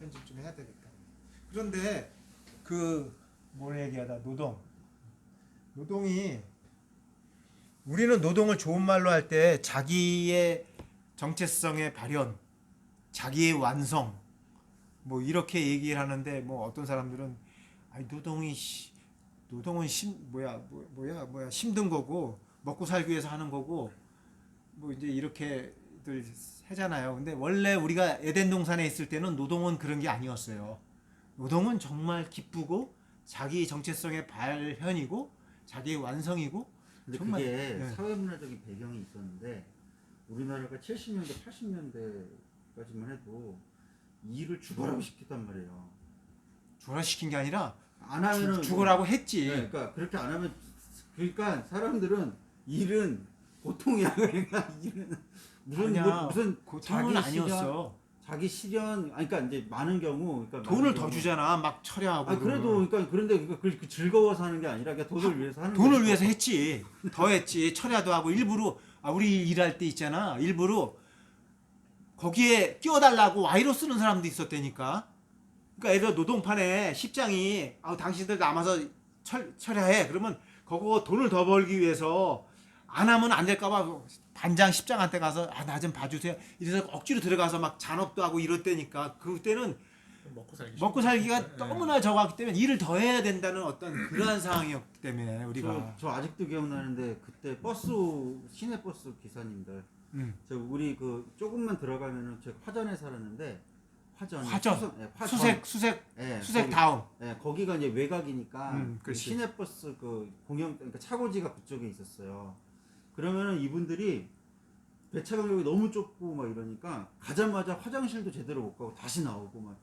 편집 좀 해야 되겠다. 그런데 뭘 얘기하다 노동이 우리는 노동을 좋은 말로 할 때 자기의 정체성의 발현, 자기의 완성 뭐 이렇게 얘기를 하는데 뭐 어떤 사람들은 아니 노동은 뭐야 힘든 거고 먹고 살기 위해서 하는 거고 뭐 이제 이렇게들 하잖아요. 근데 원래 우리가 에덴 동산에 있을 때는 노동은 그런 게 아니었어요. 노동은 정말 기쁘고 자기 정체성의 발현이고 자기의 완성이고 근데 정말 그게 사회문화적인 배경이 있었는데 우리나라가 70년대, 80년대까지만 해도 일을 죽어라고 시켰단 말이에요. 조화시킨 게 아니라 안 하면은 죽으라고 했지. 네, 그러니까 그렇게 안 하면 그러니까 사람들은 일은 고통이야. 그러니까 일은 무슨 고통은 아니었어. 자기 실현 아니 그러니까 이제 많은 경우 그러니까 돈을 더 주잖아. 막 철야하고. 아 그래도 그러니까 그런데 그 즐거워서 하는 게 아니라 그냥 돈을 위해서 하는 돈을 거니까. 위해서 했지. 더 했지. 철야도 하고 일부러 우리 일할 때 있잖아. 일부러 거기에 끼워달라고 와이로 쓰는 사람도 있었다니까. 그러니까 예를 들어 노동판에 십장이 당신들 남아서 철야해. 그러면 그거 돈을 더 벌기 위해서 안 하면 안 될까봐 반장 십장한테 가서 나 좀 봐주세요. 이래서 억지로 들어가서 막 잔업도 하고 이럴 때니까 그때는 먹고 살기가 너무나 적었기 때문에 일을 더 해야 된다는 어떤 그러한 상황이었기 때문에 우리가 저 아직도 기억나는데 그때 시내버스 기사님들 저 우리 그 조금만 들어가면은 제가 화전에 살았는데 화전 수색 다음 거기가 이제 외곽이니까 그 그렇지. 시내버스 그 그러니까 차고지가 그쪽에 있었어요. 그러면은 이분들이 배차 간격이 너무 좁고 막 이러니까 가자마자 화장실도 제대로 못 가고 다시 나오고 막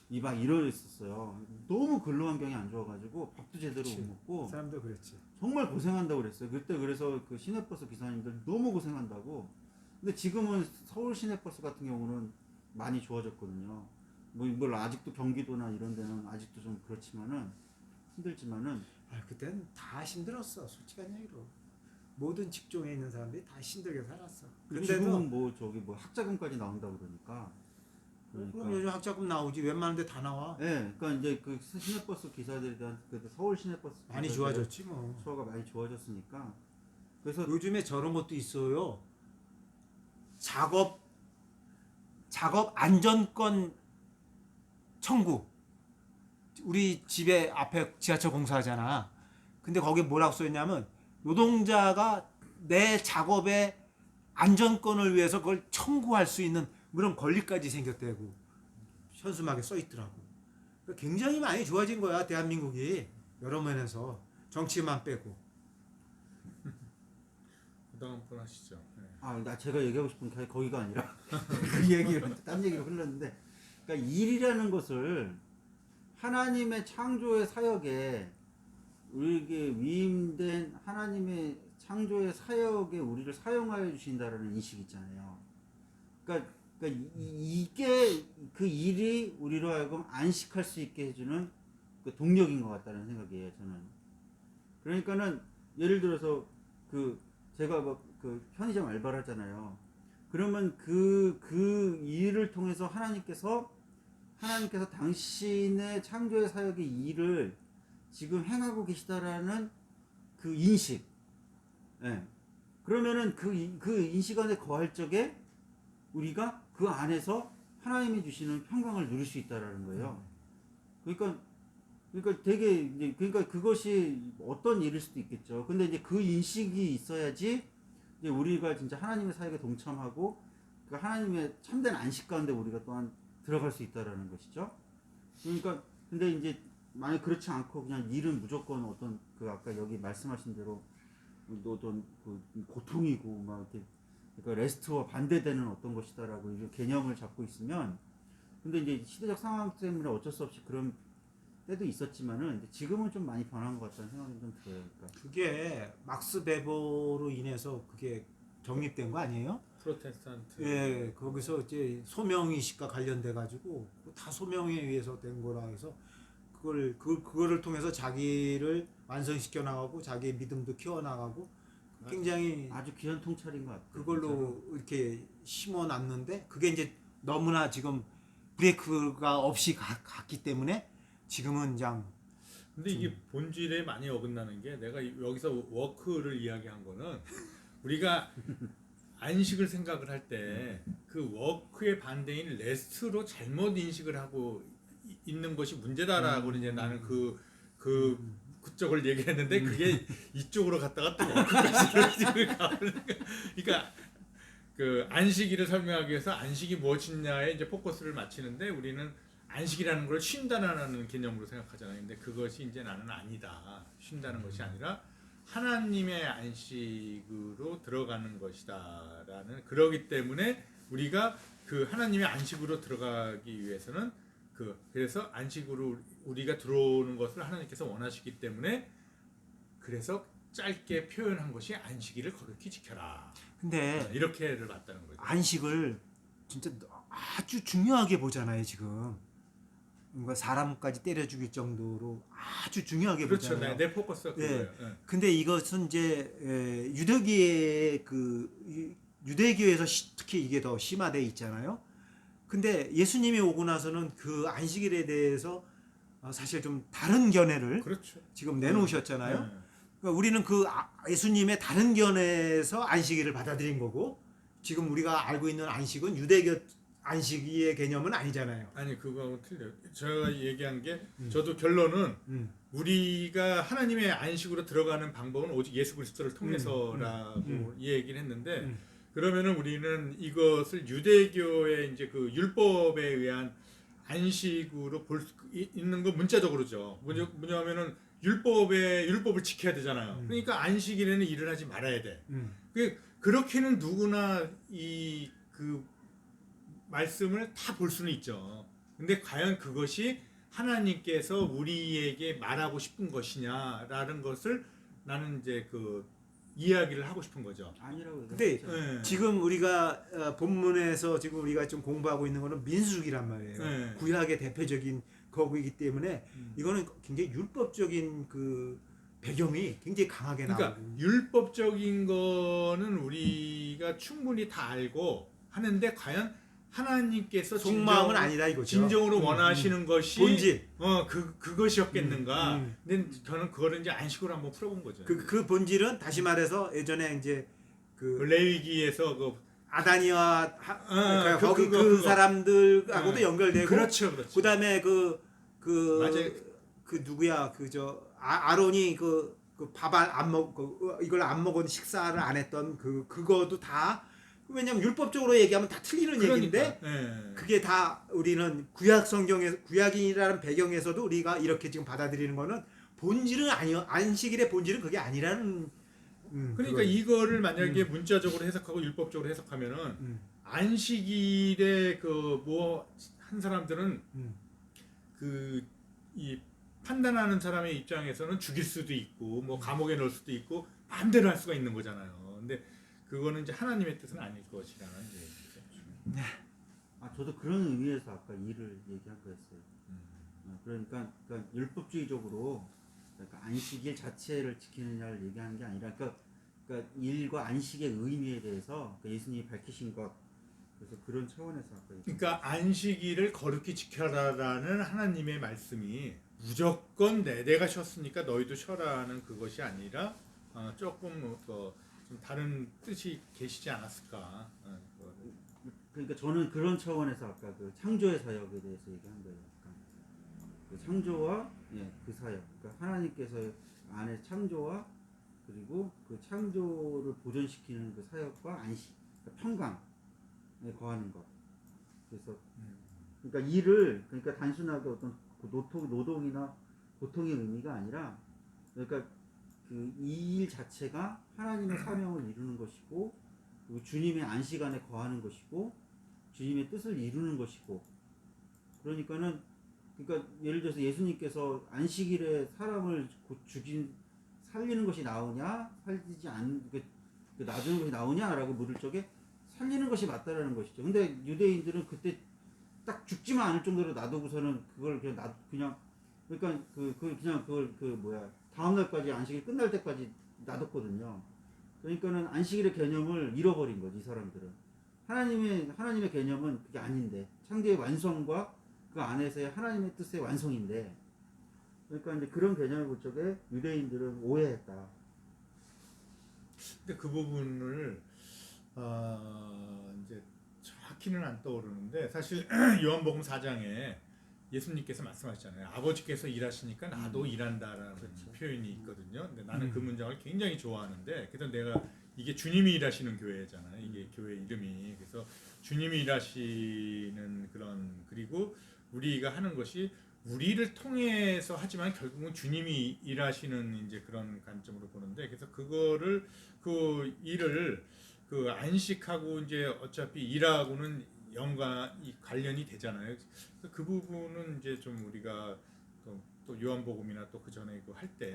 이러했었어요. 너무 근로 환경이 안 좋아가지고 밥도 제대로 못 먹고 사람도 그랬지. 정말 고생한다고 그랬어요. 그때 그래서 그 시내버스 기사님들 너무 고생한다고. 근데 지금은 서울 시내버스 같은 경우는 많이 좋아졌거든요. 물론 아직도 경기도나 이런 데는 아직도 좀 그렇지만은 힘들지만은 그때는 다 힘들었어. 솔직한 얘기로. 모든 직종에 있는 사람들이 다 힘들게 살았어. 지금은 뭐 학자금까지 나온다고 그러니까. 그럼 요즘 학자금 나오지. 웬만한데 다 나와. 네, 그러니까 이제 그 시내버스 기사들에 대한 그래도 서울 시내버스 많이 좋아졌지 뭐. 처우가 많이 좋아졌으니까. 그래서 요즘에 저런 것도 있어요. 작업 안전권 청구. 우리 집에 앞에 지하철 공사하잖아. 근데 거기에 뭐라고 써있냐면 노동자가 내 작업의 안전권을 위해서 그걸 청구할 수 있는 그런 권리까지 생겼다고 현수막에 써있더라고. 굉장히 많이 좋아진 거야 대한민국이 여러 면에서 정치만 빼고. 그다음 분 하시죠. 나 제가 얘기하고 싶은 게 거기가 아니라 그 얘기로 딴 얘기로 흘렀는데, 그러니까 일이라는 것을 하나님의 창조의 사역에 우리에게 위임된 하나님의 창조의 사역에 우리를 사용하여 주신다라는 인식이 있잖아요. 그러니까 이게 그 일이 우리로 하여금 안식할 수 있게 해주는 그 동력인 것 같다는 생각이에요, 저는. 그러니까는 예를 들어서 제가 그 편의점 알바를 하잖아요. 그러면 그 일을 통해서 하나님께서 당신의 창조의 사역의 일을 지금 행하고 계시다라는 그 인식. 예. 그러면은 그 인식 안에 거할 적에 우리가 그 안에서 하나님이 주시는 평강을 누릴 수 있다라는 거예요. 그러니까 되게 이제 그것이 어떤 일일 수도 있겠죠. 근데 이제 그 인식이 있어야지 이제 우리가 진짜 하나님의 사역에 동참하고 그 하나님의 참된 안식 가운데 우리가 또한 들어갈 수 있다라는 것이죠. 그러니까 근데 이제 만약 그렇지 않고 그냥 일은 무조건 어떤 아까 여기 말씀하신 대로 어떤 고통이고 막 이렇게 그러니까 레스트와 반대되는 어떤 것이다라고 이런 개념을 잡고 있으면, 근데 이제 시대적 상황 때문에 어쩔 수 없이 그런 때도 있었지만은 지금은 좀 많이 변한 것 같다는 생각이 좀 들어요. 그러니까 그게 막스 베버로 인해서 그게 정립된 거 아니에요? 프로테스탄트. 예, 거기서 이제 소명의식과 관련돼 가지고 다 소명에 의해서 된 거라 해서 그거를 통해서 자기를 완성시켜 나가고 자기의 믿음도 키워 나가고 굉장히 아주 귀한 통찰인 것 같아요. 그걸로 이렇게 심어 놨는데 그게 이제 너무나 지금 브레이크가 없이 갔기 때문에 지금은 그냥 근데 이게 본질에 많이 어긋나는 게 내가 여기서 워크를 이야기한 거는 우리가 안식을 생각을 할 때 그 워크의 반대인 레스트로 잘못 인식을 하고 있는 것이 문제다라고 이제 나는 그쪽을 얘기했는데 그게 이쪽으로 갔다가 또 워크까지 가버리니까 그러니까 그 안식일을 설명하기 위해서 안식이 무엇이냐에 이제 포커스를 맞추는데 우리는 안식이라는 걸 쉰다라는 개념으로 생각하잖아요. 근데 그것이 이제 나는 아니다. 쉰다는 것이 아니라 하나님의 안식으로 들어가는 것이다라는 그러기 때문에 우리가 그 하나님의 안식으로 들어가기 위해서는 그래서 안식으로 우리가 들어오는 것을 하나님께서 원하시기 때문에 그래서 짧게 표현한 것이 안식일을 거룩히 지켜라. 근데 이렇게를 봤다는 거죠. 안식을 진짜 아주 중요하게 보잖아요 지금. 뭔가 사람까지 때려 죽일 정도로 아주 중요하게 그렇죠. 보잖아요. 내 포커스가 예. 그거예요. 예. 근데 이것은 이제 유대교의 유대교에서 특히 이게 더 심화돼 있잖아요. 근데 예수님이 오고 나서는 그 안식일에 대해서 사실 좀 다른 견해를 그렇죠. 지금 내놓으셨잖아요. 예. 그러니까 우리는 예수님의 다른 견해에서 안식일을 받아들인 거고 지금 우리가 알고 있는 안식은 유대교 안식일의 개념은 아니잖아요. 아니 그거하고 틀려요. 제가 얘기한 게 저도 결론은 우리가 하나님의 안식으로 들어가는 방법은 오직 예수 그리스도를 통해서라고 이 얘기를 했는데 그러면은 우리는 이것을 유대교의 이제 그 율법에 의한 안식으로 볼 수 있는 건 문자적으로죠. 뭐냐면은 율법을 지켜야 되잖아요. 그러니까 안식일에는 일을 하지 말아야 돼. 그렇게는 누구나 그 말씀을 다 볼 수는 있죠. 근데 과연 그것이 하나님께서 우리에게 말하고 싶은 것이냐라는 것을 나는 이제 그 이야기를 하고 싶은 거죠. 아니라고 근데 얘기했죠. 지금 우리가 본문에서 지금 우리가 좀 공부하고 있는 거는 민수기란 말이에요. 네. 구약의 대표적인 거이기 때문에 이거는 굉장히 율법적인 그 배경이 굉장히 강하게 그러니까 나오고. 율법적인 거는 우리가 충분히 다 알고 하는데 과연 하나님께서 속마음은 아니다 이거죠. 진정으로 원하시는 것이 본질. 그것이었겠는가. 근데 저는 그거를 이제 안식으로 한번 풀어본 거죠. 그 본질은 다시 말해서 예전에 이제 그 레위기에서 그 아다니와 그- 거기 그거, 그 그거. 사람들하고도 연결되고 그렇죠. 그다음에 맞아요. 그 누구야 아론이 그 밥 안 먹 이걸 안 먹은 식사를 안 했던 그거도 다 왜냐면 율법적으로 얘기하면 다 틀리는 얘기인데 그게 다 우리는 구약 성경에서 구약인이라는 배경에서도 우리가 이렇게 지금 받아들이는 거는 본질은 아니요. 안식일의 본질은 그게 아니라는 그러니까 그거예요. 이거를 만약에 문자적으로 해석하고 율법적으로 해석하면은 안식일에 그 뭐 한 사람들은 그 이 판단하는 사람의 입장에서는 죽일 수도 있고 뭐 감옥에 넣을 수도 있고 마음대로 할 수가 있는 거잖아요. 근데 그거는 이제 하나님의 뜻은 아닐 것이라는 얘기죠. 저도 그런 의미에서 아까 일을 얘기한 거였어요. 그러니까 율법주의적으로 그러니까 안식일 자체를 지키느냐를 얘기하는 게 아니라 그러니까 일과 안식의 의미에 대해서 예수님이 밝히신 것 그래서 그런 차원에서 아까 그러니까 안식일을 거룩히 지켜라라는 하나님의 말씀이 무조건 내가 쉬었으니까 너희도 쉬어라는 그것이 아니라 조금 좀 다른 뜻이 계시지 않았을까. 그러니까 저는 그런 차원에서 아까 그 창조의 사역에 대해서 얘기한 거예요. 그 창조와 그 사역. 그러니까 하나님께서 안에 창조와 그리고 그 창조를 보존시키는 그 사역과 안식, 그러니까 평강에 거하는 것. 그래서 그러니까 일을 그러니까 단순하게 어떤 노동이나 고통의 의미가 아니라 그러니까 그 이 일 자체가 하나님의 사명을 이루는 것이고 그리고 주님의 안식 안에 거하는 것이고 주님의 뜻을 이루는 것이고 그러니까 예를 들어서 예수님께서 안식일에 사람을 살리는 것이 나오냐 살리지 않는 놔주는 것이 나오냐라고 물을 적에 살리는 것이 맞다라는 것이죠. 근데 유대인들은 그때 딱 죽지만 않을 정도로 놔두고서는 그걸 그냥 그러니까 그냥 그걸 다음 날까지 안식일 끝날 때까지 놔뒀거든요. 그러니까는 안식일의 개념을 잃어버린 거지 이 사람들은. 하나님의 개념은 그게 아닌데 창조의 완성과 그 안에서의 하나님의 뜻의 완성인데, 그러니까 이제 그런 개념을 볼 적에 유대인들은 오해했다. 근데 그 부분을 이제 정확히는 안 떠오르는데 사실 요한복음 4장에 예수님께서 말씀하셨잖아요. 아버지께서 일하시니까 나도 일한다라는 그렇죠. 표현이 있거든요. 근데 나는 그 문장을 굉장히 좋아하는데, 그래서 내가 이게 주님이 일하시는 교회잖아요. 이게 교회 이름이. 그래서 주님이 일하시는 그런, 그리고 우리가 하는 것이 우리를 통해서 하지만 결국은 주님이 일하시는 이제 그런 관점으로 보는데, 그래서 그거를 그 일을 그 안식하고 이제 어차피 일하고는 연관이 관련이 되잖아요. 그 부분은 이제 좀 우리가 또 요한복음이나 또 그 전에 그 할 때